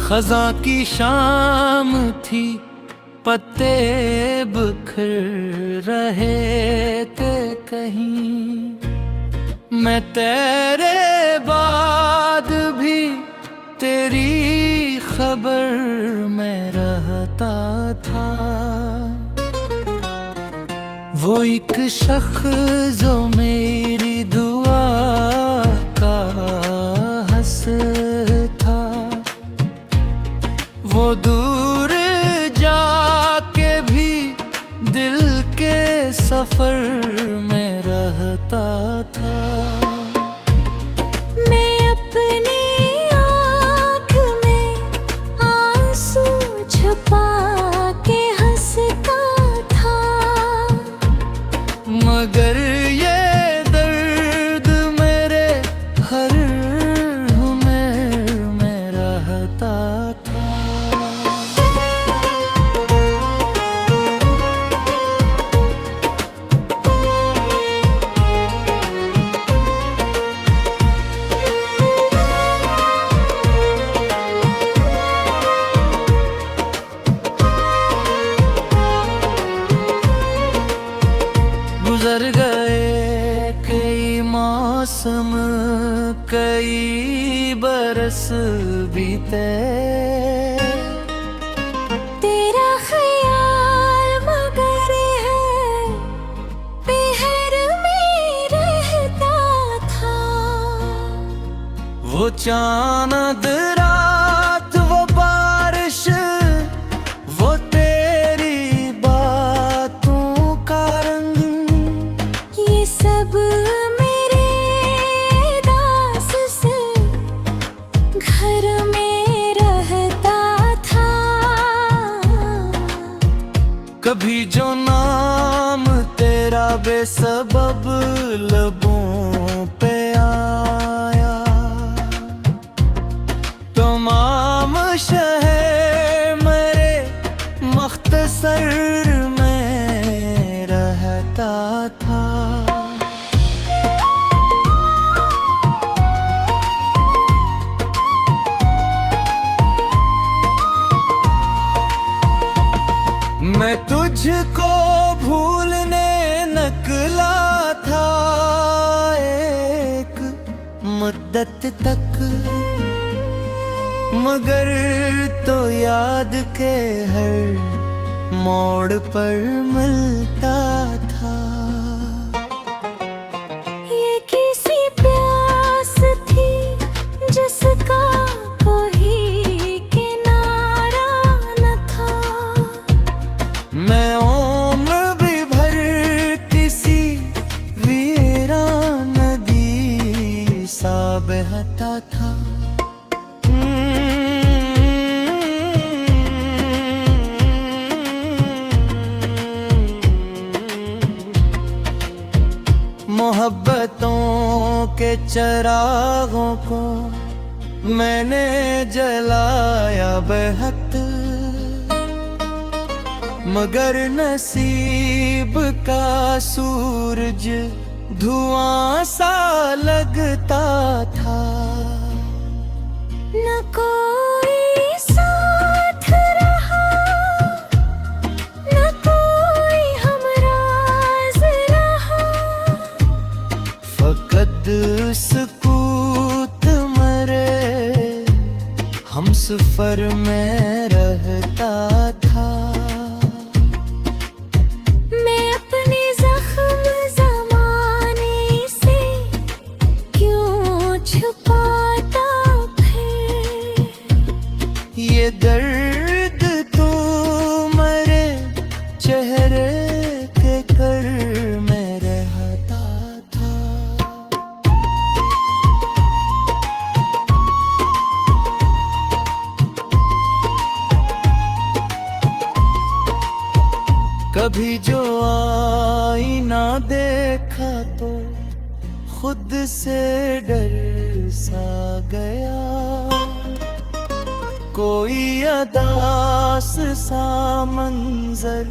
खज़ां की शाम थी, पत्ते बिखर रहे थे कहीं। मैं तेरे बाद भी तेरी खबर में रहता था। वो एक शख्स जो मेरी दुआ का हंस था, वो दूर जाके भी दिल के सफर में रहता था। मैं अपनी आँख में आंसू छुपा के हंसता था, मगर ये दर्द मेरे हर हुनर में रहता था। गुजर गए कई मौसम, कई बरस बीते। तेरा ख्याल मगर है पहर में रहता था। वो चांद रात, वो बारिश, वो तेरी बातों का रंग, ये सब मेरे दास से घर में रहता था। कभी जो नाम तेरा बेसबब लबों पे आया, तमाम शहर मेरे मख्तसर में रहता था। मैं तुझको भूलने निकला था एक मुद्दत तक, मगर तो याद के हर मोड़ पर मिलता था। ये किसी प्यास थी जिसका कोई किनारा न था। मैं उम्र भी भर किसी वीरान नदी सा बहता था। मोहब्बतों के चरागों को मैंने जलाया बेहद, मगर नसीब का सूरज धुआं सा लगता था। न कोई साथ रहा, न कोई हमराज रहा। फकत सुकूत मरे हम सफर में रहता था। मैं अपने जख्म ज़माने से क्यों छुपाता फिर? ये दर्द तो मरे चेहरे के कर में रहता था। कभी जो आईना देखा तो खुद से डर सा गया, कोई अदास सा मंजर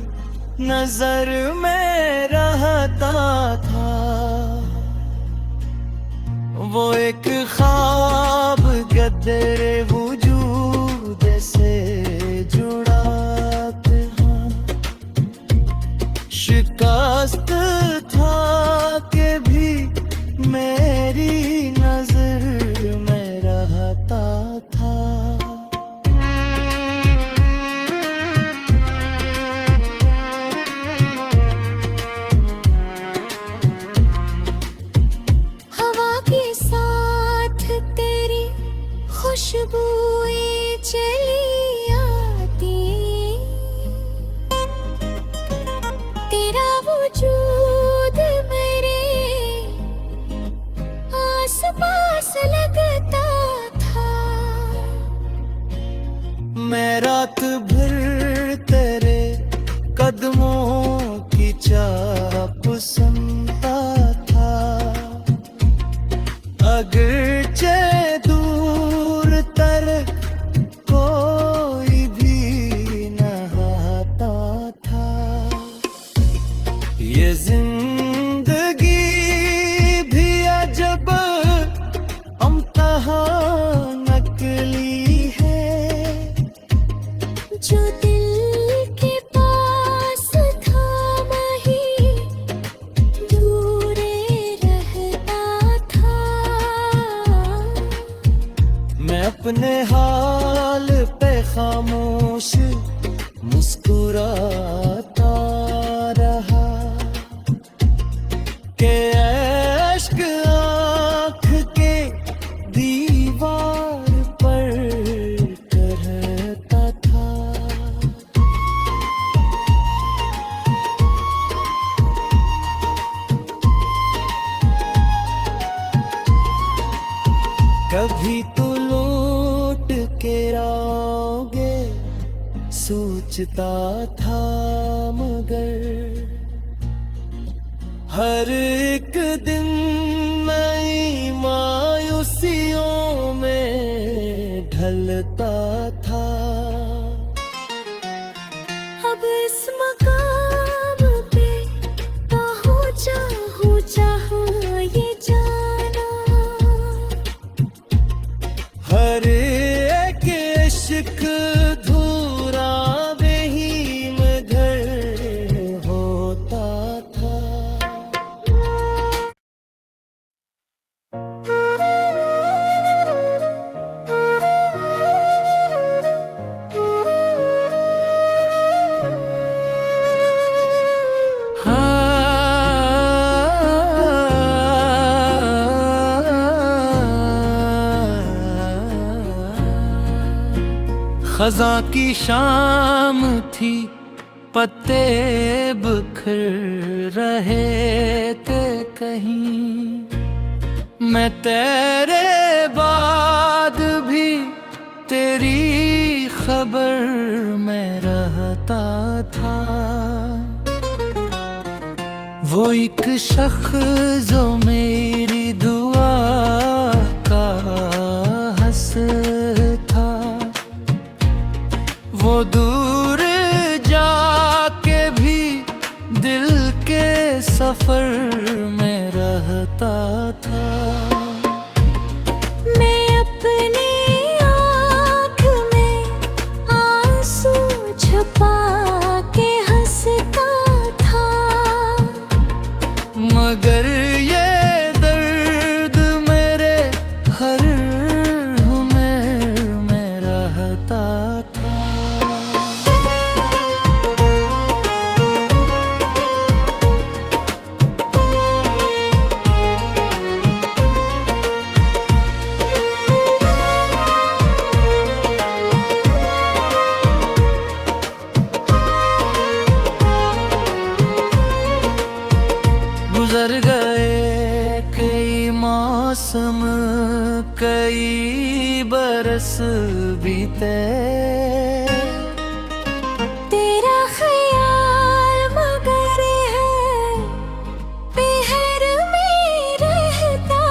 नजर में रहता था। वो एक ख्वाब गदरे वजूद अपने हाल पे खामोश मुस्कुराता रहा कि अश्क आँख के दीवार पर करता था। कभी तो लौट के आओगे सोचता था, मगर हर एक दिन नई मायूसियों में ढलता था। अब इस मकाम पे पहुंचा चाहूं ये जाना, हर एक इश्क धूरा बेहीम घर होता था। खज़ां की शाम थी, पत्ते बिखर रहे थे कहीं। मैं तेरे बाद भी तेरी खबर में रहता था। वो एक शख्स जो मेरी दुआ का हंस था, वो दूर जाके भी दिल के सफर में रहता था। मैं अपनी आँख में आंसू छुपा के हंसता था, मगर ये दर्द मेरे हर हुनर में रहता था। गुजर गए कई मौसम, कई बरस बीते, तेरा ख्याल मगर है पहर में रहता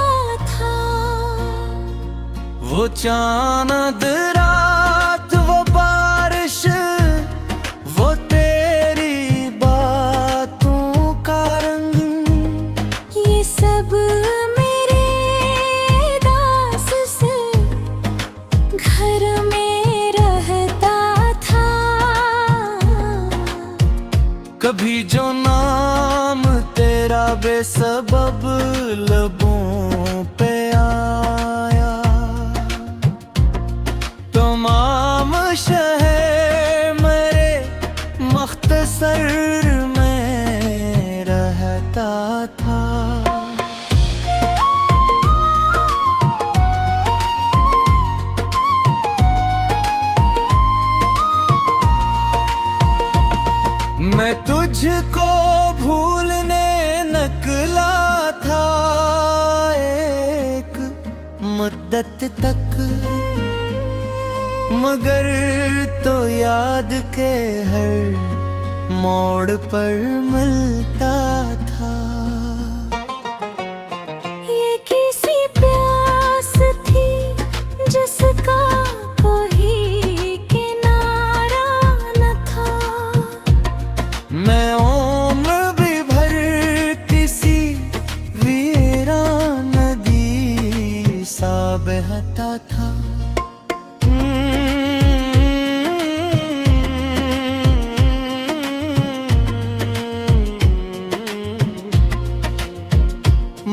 था। वो चांद रात, वो बारिश, वो तेरी बातों का रंग, ये सब मेरे दास से घर में रहता था। कभी जो नाम तेरा बेसबब लबों पे आया, तमाम शहर मेरे मख्तसर में रहता था। मैं तुझको भूलने निकला था एक मुद्दत तक, मगर तो याद के हर मोड़ पर मिलता था। ये किसी प्यास थी जिसका कोई किनारा न था। मैं उम्र भी भर किसी वीरान नदी सा बहता था।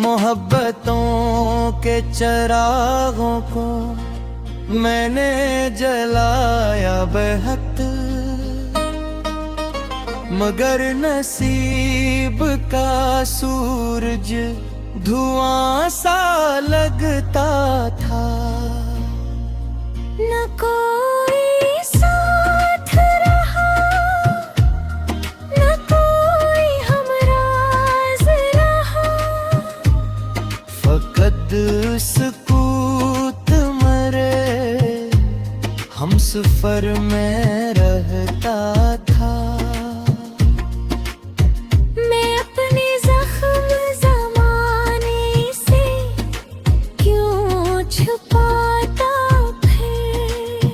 मोहब्बतों के चरागों को मैंने जलाया बेहद, मगर नसीब का सूरज धुआं सा लगता था। न कोई साथ रहा, न कोई हमराज रहा, फकत सुकूत मरे हम सफर में रहता था। मैं अपने जख्म ज़माने से क्यों छुपाता फिर,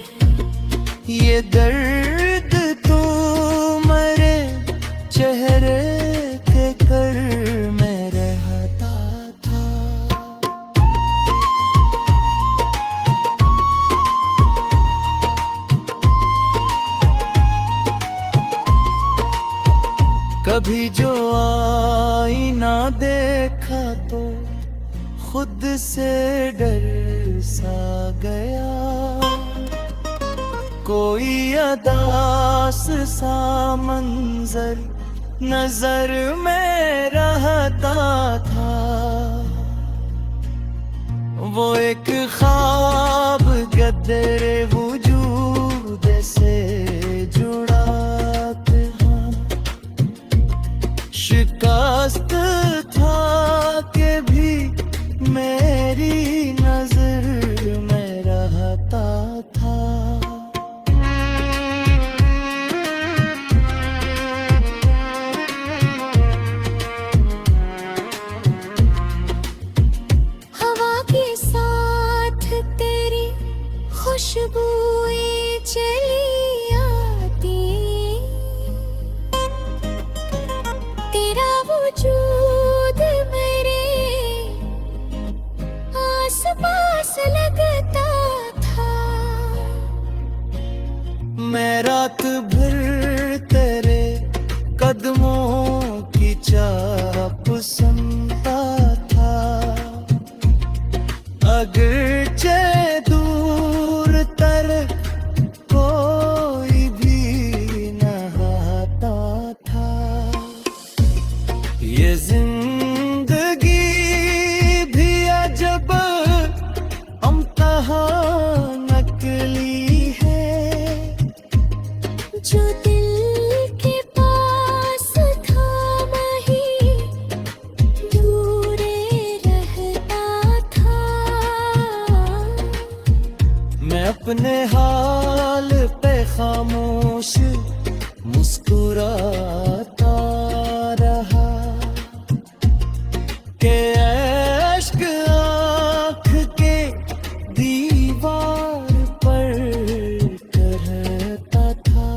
ये दर्द तो मरे चेहरे के कर में रहता था। कभी जो आईना देखा तो खुद से डर सा गया, कोई अदास सा मंजर नजर में रहता था। वो एक ख्वाब गदरे वजूद से जुड़ा था, शिकस्त था कि भी मेरी नजर में रहता था। हवा के साथ तेरी खुशबुएं चली आती, तेरा वजूद मेरे आस पास लगता था। मैं रात भर तेरे कदमों की चाप सुनता था, अगरचे दूर तर कोई भी न आता था। ये जिंदगी भी अजब अमतहा नकली है, जो दिल के पास था वही दूरे रहता था। मैं अपने हाल पे खामोश मुस्कुराता रहा कि अश्क आँख के दीवार पर करता था।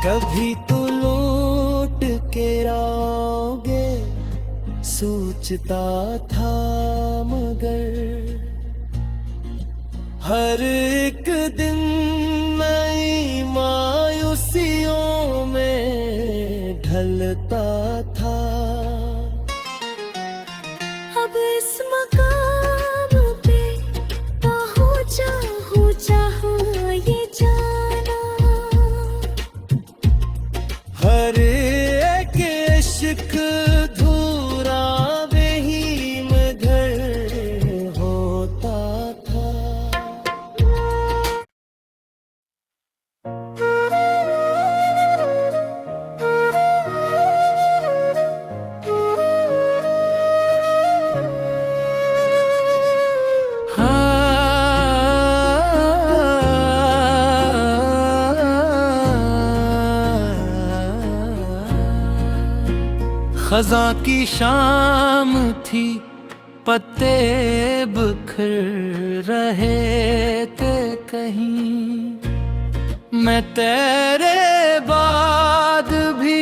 कभी तो लौट के आओगे सोचता था, मगर हर एक दिन नई मायूसियों में ढलता था। अब इस मकाम पे पहुंचा चाहूं ये जाना, हर एक इश्क धूरा बेहीम घर होता था। खज़ां की शाम थी, पत्ते बिखर रहे थे कहीं, मैं तेरे बाद भी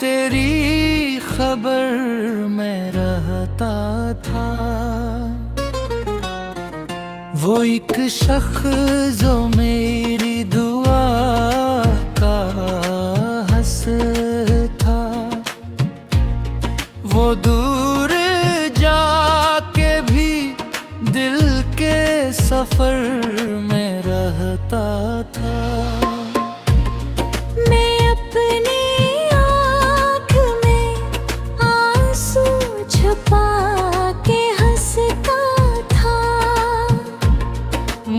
तेरी खबर में रहता था। वो एक शख्स जो मेरी दुआ का हंस रहता था। मैं अपनी आँख में आंसू छुपा के हंसता था,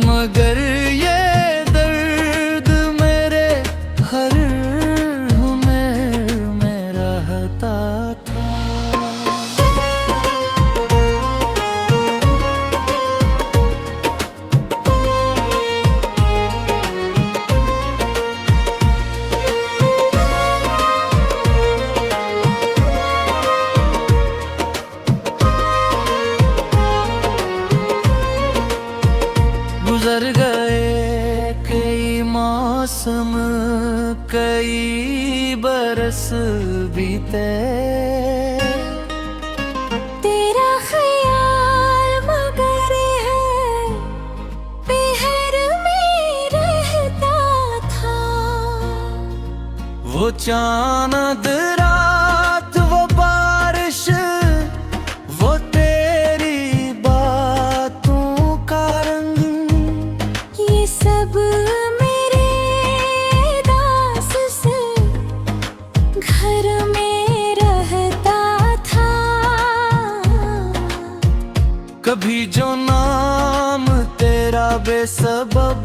मगर ये दर्द मेरे हर हुनर में रहता था। गुजर गए कई मौसम, कई बरस बीते, तेरा ख्याल मगर है पहर में रहता था। वो चांद रात, वो बारिश, वो तेरी बातों का रंग, ये सब मेरे दास से घर में रहता था। कभी जो नाम तेरा बेसबब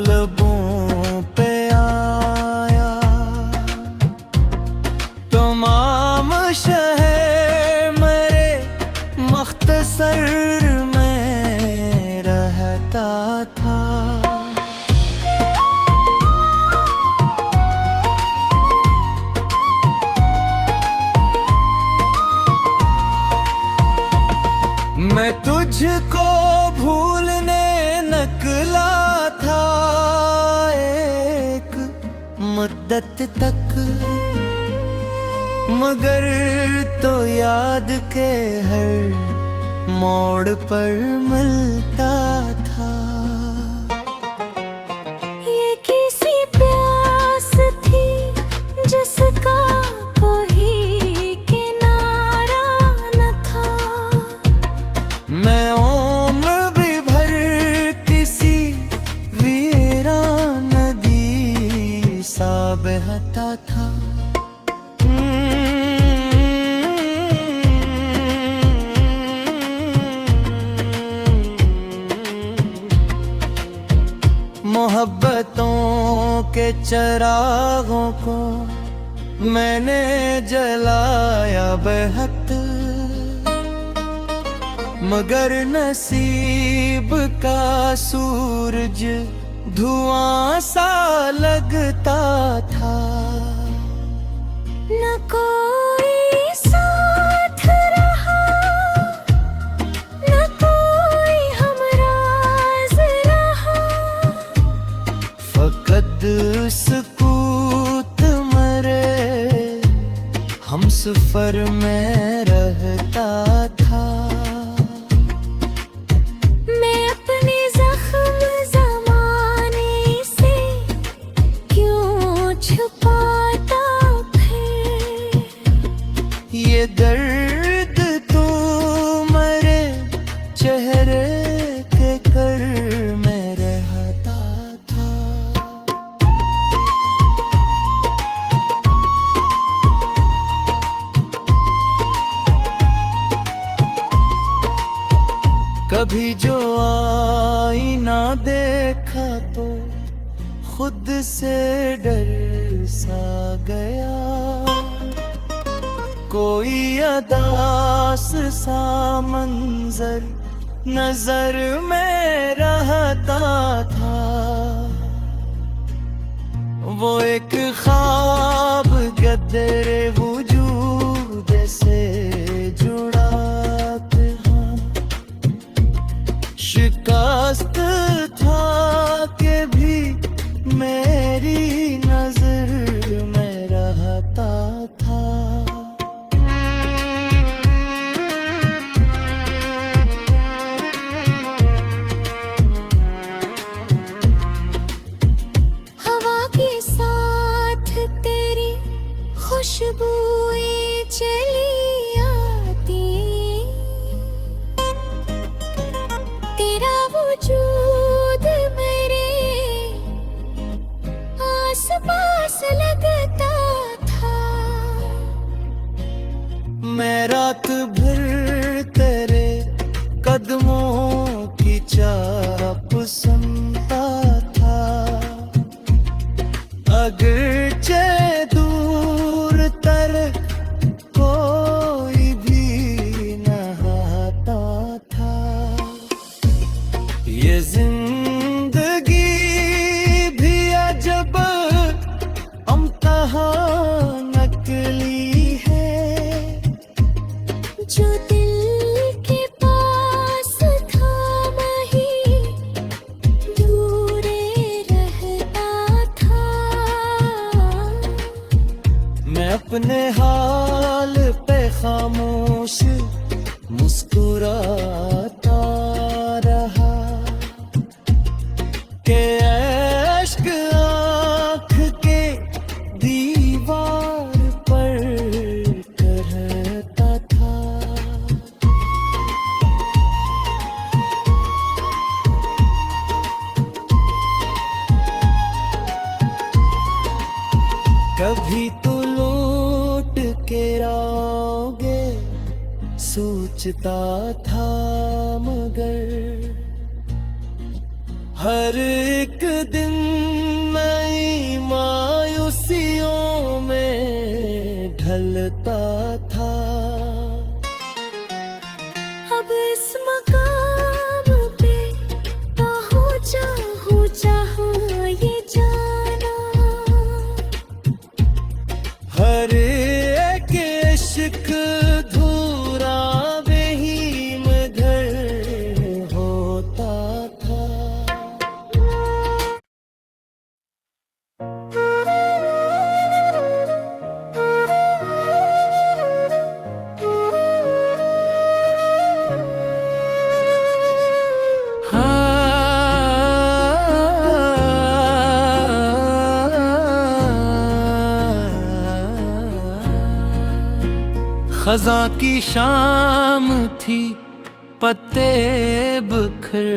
लबों पे आया, तमाम शहर मेरे मख्तसर में रहता था। मैं तुझको भूलने निकला था एक मुद्दत तक, मगर तो याद के हर मोड़ पर मिलता था। ये किसी प्यास थी जिसका कोई किनारा न था। मैं उम्र भी भर किसी वीरान नदी सा बहता था। मोहब्बतों के चरागों को मैंने जलाया बेहद, मगर नसीब का सूरज धुआं सा लगता था। न कोई साथ रहा, न कोई हमराज रहा। फकत सुकूत मरे हम सफर में रहता था। मैं अपने जख्म ज़माने से क्यों छुपाता फिर? ये दर्द तो मरे चेहरे के कर में रहता था। कभी जो आईना देखा तो खुद से डर सा गया, कोई अदास सा मंजर नजर में रहता था। वो एक ख्वाब गदरे वजूद से जुड़ा था, शिकस्त था के भी मेरी नजर में रहता था। अपने हाल पे खामोश मुस्कुराता रहा के अश्क आँख के दीवार पर करता था। कभी तो लौट के आओगे सोचता था, मगर हर एक दिन नई मायूसियों में ढलता था। अब इस मकाम पे पहुंचा चाहूं ये जाना, हर एक इश्क धूरा बेही मगर होता था। खज़ा की शाम थी, पत्ते बिखर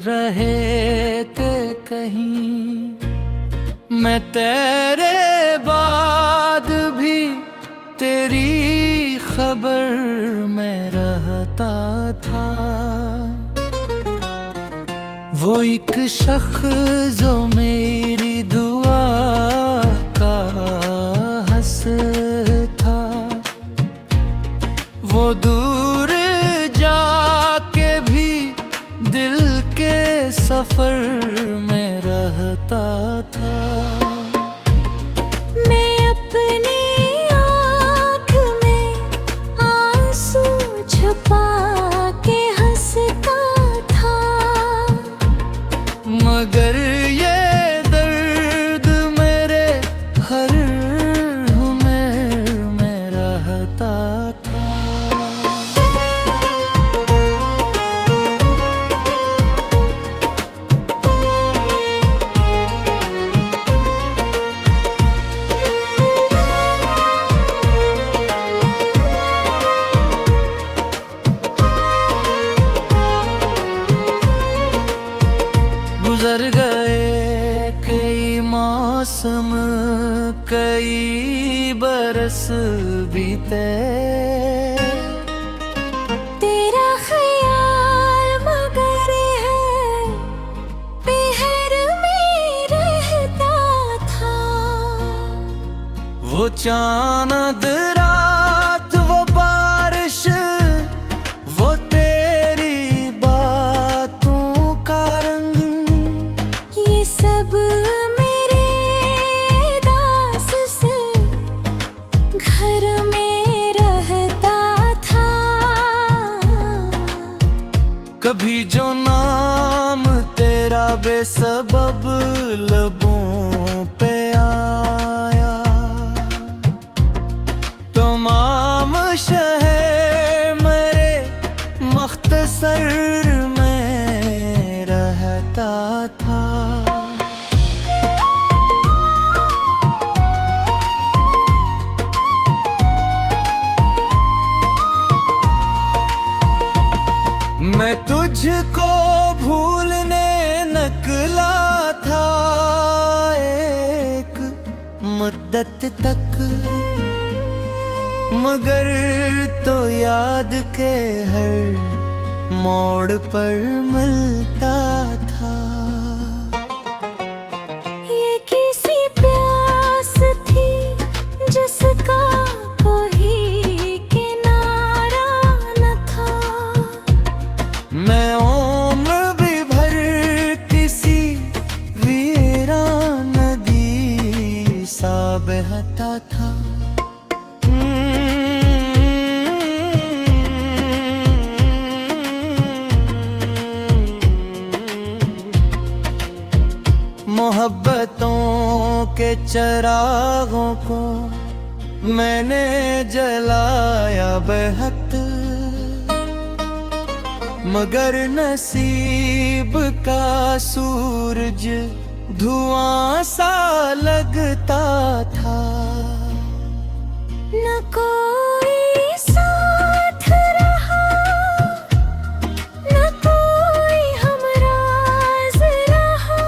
रहे थे कहीं। मैं तेरे बाद भी तेरी खबर में रहता था। वो एक शख्स जो मेरी दुआ का हंस था, वो दूर जाके भी दिल के सफर में रहता था। मैं अपनी आँख में आंसू छुपा के हंसता था, मगर ये दर्द मेरे हर हुनर में रहता था। गुजर गए कई मौसम, कई बरस बीते, तेरा ख्याल मगर है पहर में रहता था। वो चांद रात वो बारिश वो तेरी बातों का रंग, ये सब मेरे दास से घर में रहता था। कभी जो नाम तेरा बेसबब लबों पे आया, तमाम शहर मेरे मख्तसर में रहता था। मैं तुझको भूलने निकला था एक मुद्दत तक, मगर तो याद के हर मोड़ पर मिलता था। ये किसी प्यास थी जिसका कोई किनारा न था। मैं उम्र भी भर किसी वीरान नदी सा बहता था। मोहब्बतों के चरागों को मैंने जलाया बेहद, मगर नसीब का सूरज धुआं सा लगता था। न कोई साथ रहा, न कोई हमराज रहा,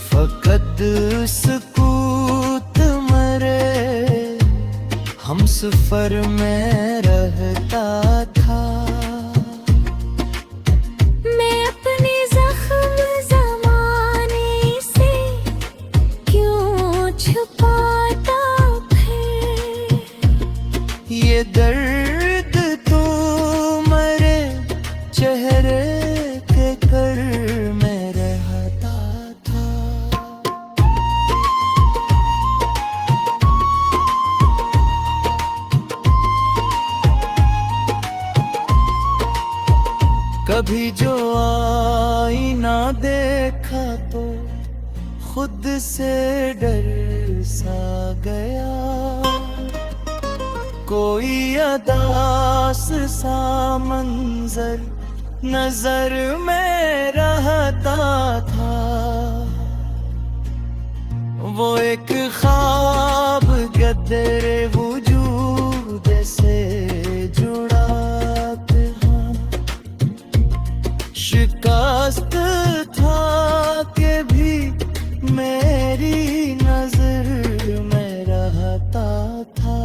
फकत सुकूत मरे हम सफर में रहता था। मैं अपने जख्म ज़माने से क्यों छुपाता फिर, ये दर्द तो मरे चेहरे के कर में रहता था। कभी जो आईना देखा तो खुद से डर सा गया। कोई अदास सा मंजर नजर में रहता था। वो एक ख्वाब गदरे वजूद से जुड़ा था। शिकस्त था कि भी मेरी नजर में रहता था।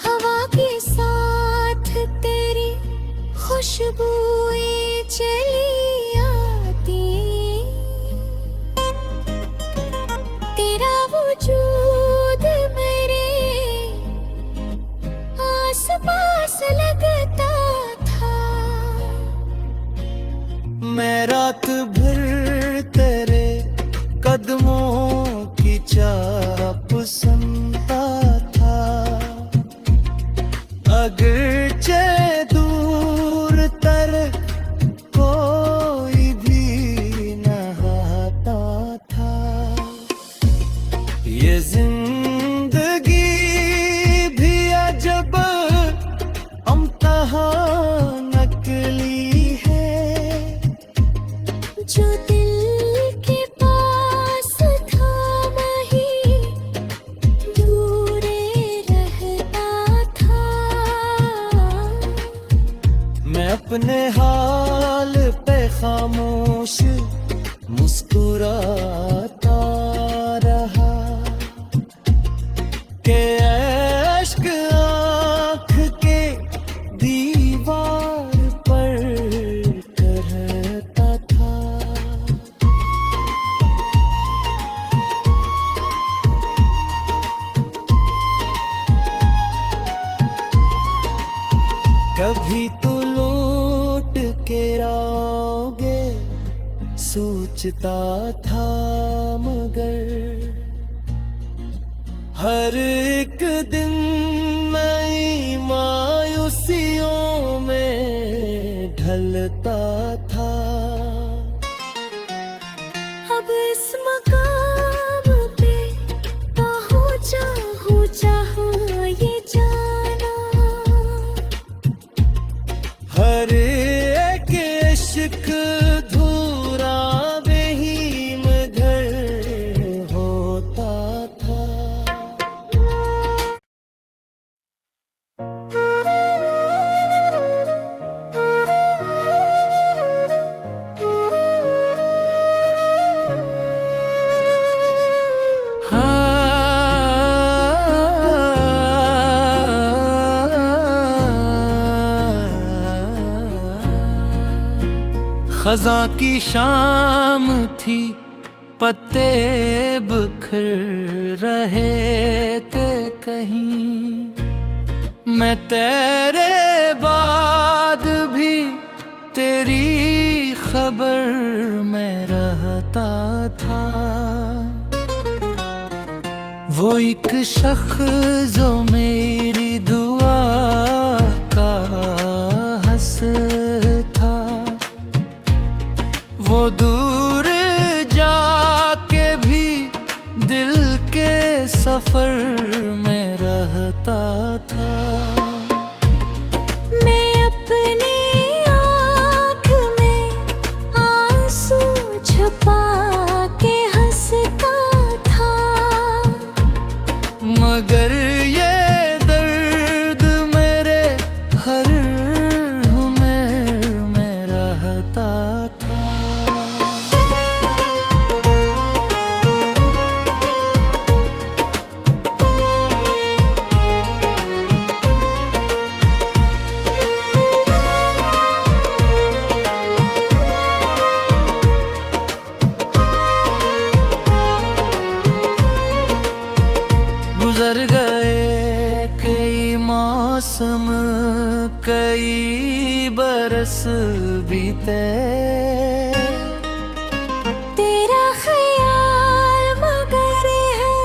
हवा के साथ तेरी खुशबुएं चली आती, तेरा वजूद मेरे आस पास लगता था। मैं रात भर तेरे कदमों की चाप सुनता था। अगरचे दूर तर कोई भी नहाता था। ये जिंदगी भी अजब इम्तिहान नकली है। जो दिल के पास था वही दूरे रहता था। मैं अपने हाल पे खामोश मुस्कुराता रहा कि अश्क आँख के दीवार पर करता था। कभी तो लौट के आओगे सोचता था, मगर हर एक दिन नई मायूसियों में ढलता था। अब इस मकाम पे पहुंचा हूँ, चाहूँ ये जाना। हर एक इश्क धूरा बेहीम घर होता था। खज़ां की शाम थी, पत्ते बिखर रहे थे कहीं। मैं तेरे बाद भी तेरी खबर में रहता था। वो एक शख्स जो मेरी दुआ का हंस रहता था। मैं अपनी आँख में आंसू छुपा के हंसता था, मगर ये दर्द मेरे हर हुनर में रहता था। गुजर गए कई मौसम, कई बरस बीते, तेरा ख्याल मगर है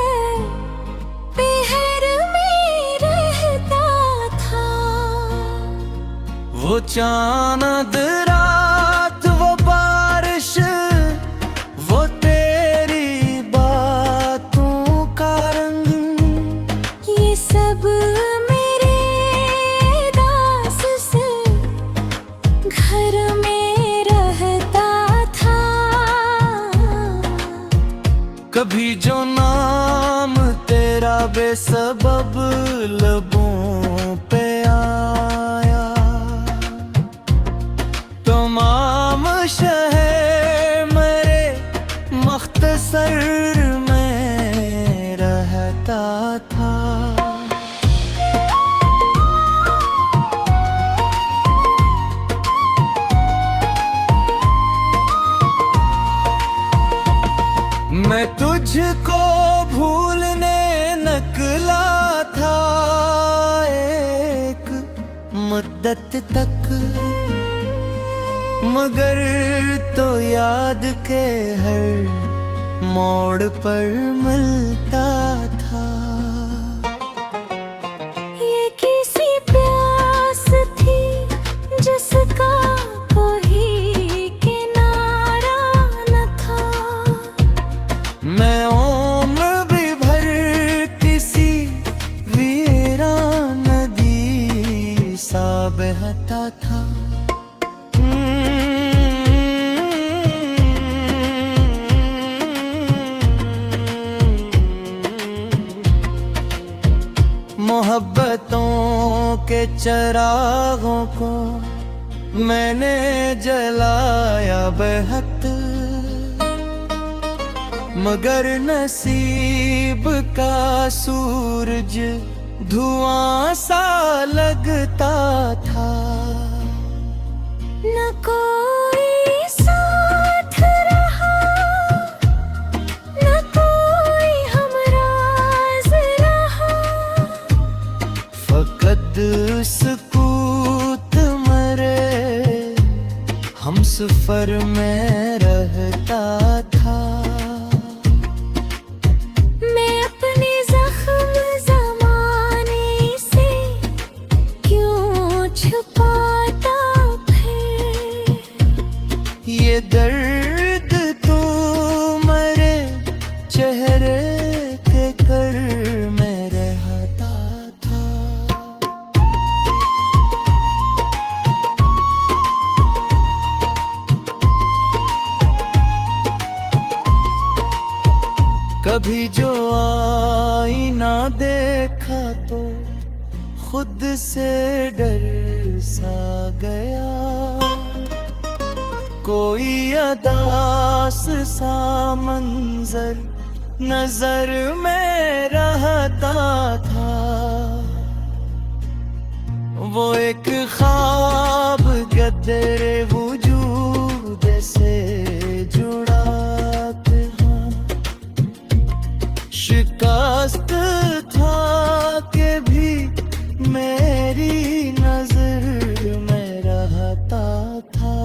पहर में रहता था। वो चांद रात वो बारिश, वो तेरी बातों का रंग, ये सब मेरे दास से घर में रहता था। कभी जो नाम तेरा बेसबब लबों पे आया, तमाम शहर मेरे मख्तसर में रहता था। मैं तुझको भूलने निकला था एक मुद्दत तक, मगर तो याद के हर मोड़ पर मिलता था। ये किसी प्यास थी जिसका कोई किनारा न था। मैं उम्र भी भर किसी वीरान नदी सा बहता था। मोहब्बतों के चरागों को मैंने जलाया बेहद, मगर नसीब का सूरज धुआं सा लगता था। न कोई साथ रहा, न कोई हमराज रहा। फकत सुकूत मरे हम सफर में रहता था। मैं अपने जख्म ज़माने से क्यों छुपाता फिर? ये दर्द तो मरे चेहरे के कर में रहता था। कभी जो आईना देखा तो खुद से डर सा गया, कोई अदास सा मंजर नजर में रहता था। वो एक ख्वाब गदरे वजूद से जुड़ा था, शिकस्त था के भी मेरी नजर में रहता था।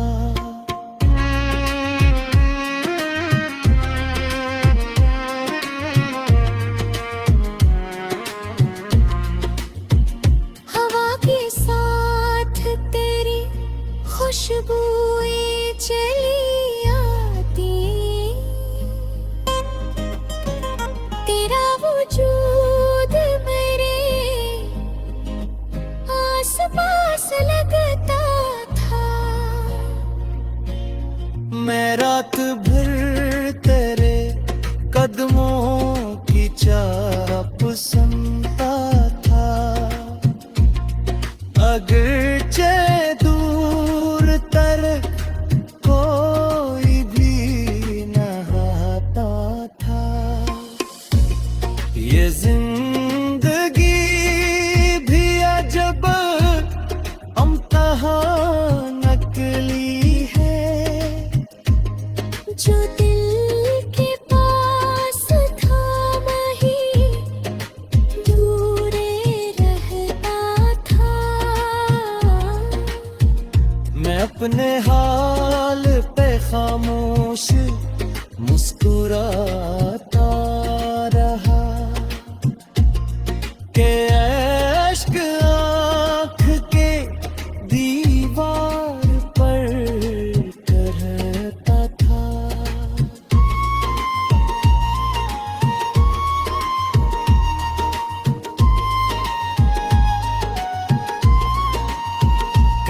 अपने हाल पे खामोश मुस्कुराता रहा के अश्क आँख के दीवार पर करता था।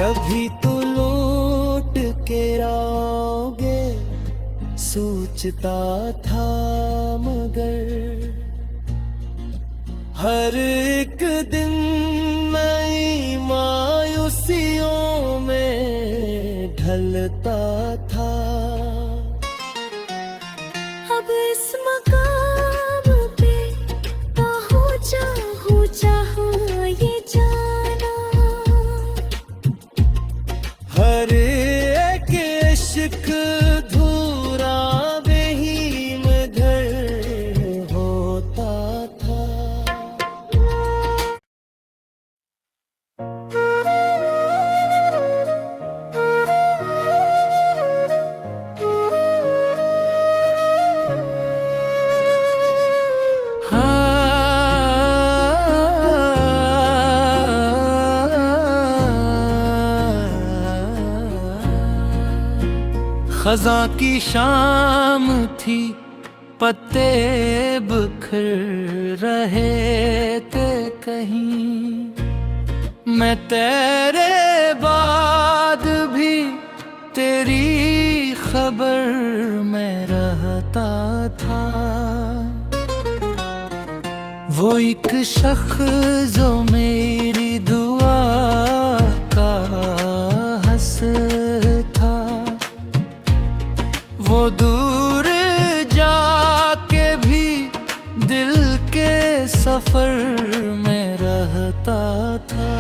कभी तो लौट के आओगे सोचता था, मगर हर एक दिन नई मायूसियों में ढलता था। अब इस मकाम पे चाहूँ चाहूँ चाहूँ ये जाना, हर एक इश्क धूरा बेहीम घर होता था। खज़ां की शाम थी, पत्ते बिखर रहे थे कहीं। मैं तेरे बाद भी तेरी खबर में रहता था। वो एक शख्स जो मेरी दुआ का हंस था, वो दूर जाके भी दिल के सफर में रहता था।